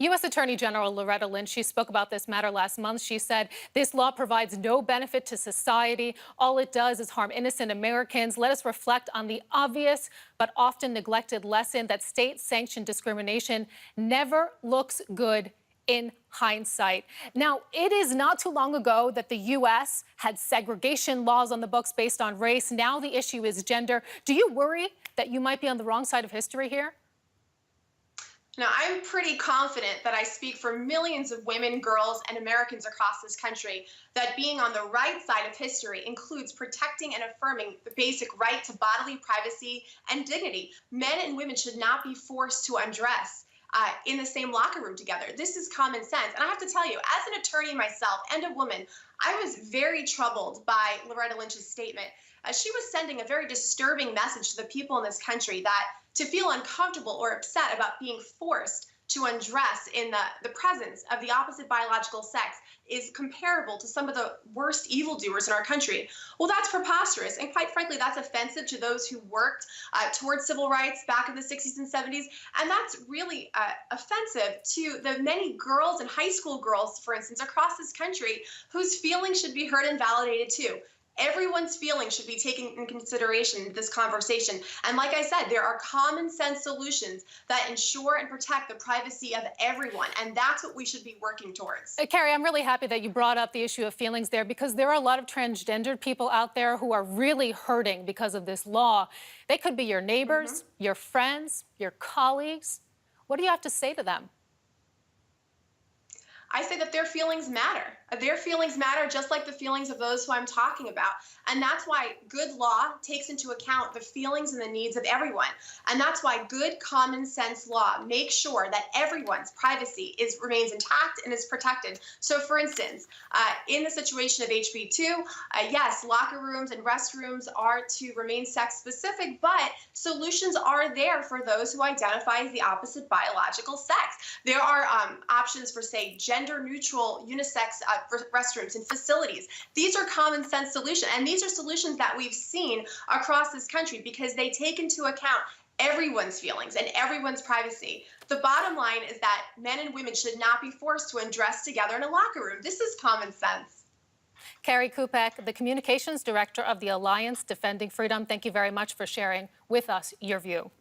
U.S. Attorney General Loretta Lynch, she spoke about this matter last month. She said this law provides no benefit to society. All it does is harm innocent Americans. Let us reflect on the obvious but often neglected lesson that state-sanctioned discrimination never looks good in hindsight. Now, it is not too long ago that the U.S. had segregation laws on the books based on race. Now the issue is gender. Do you worry that you might be on the wrong side of history here? Now, I'm pretty confident that I speak for millions of women, girls, and Americans across this country that being on the right side of history includes protecting and affirming the basic right to bodily privacy and dignity. Men and women should not be forced to undress in the same locker room together. This is common sense. And I have to tell you, as an attorney myself and a woman, I was very troubled by Loretta Lynch's statement. She was sending a very disturbing message to the people in this country that to feel uncomfortable or upset about being forced to undress in the presence of the opposite biological sex is comparable to some of the worst evildoers in our country. Well, that's preposterous. And quite frankly, that's offensive to those who worked towards civil rights back in the 60s and 70s. And that's really offensive to the many girls and high school girls, for instance, across this country whose feelings should be heard and validated too. Everyone's feelings should be taken in consideration in this conversation. And like I said, there are common sense solutions that ensure and protect the privacy of everyone. And that's what we should be working towards. Carrie, I'm really happy that you brought up the issue of feelings there, because there are a lot of transgendered people out there who are really hurting because of this law. They could be your neighbors, your friends, your colleagues. What do you have to say to them? I say that their feelings matter. Their feelings matter just like the feelings of those who I'm talking about. And that's why good law takes into account the feelings and the needs of everyone. And that's why good common sense law makes sure that everyone's privacy remains intact and is protected. So for instance, in the situation of HB2, yes, locker rooms and restrooms are to remain sex specific, but solutions are there for those who identify as the opposite biological sex. There are options for, say, gender neutral unisex restrooms and facilities. These are common sense solutions, and these are solutions that we've seen across this country because they take into account everyone's feelings and everyone's privacy. The bottom line is that men and women should not be forced to undress together in a locker room. This is common sense. Carrie Kupek, the Communications Director of the Alliance Defending Freedom, thank you very much for sharing with us your view.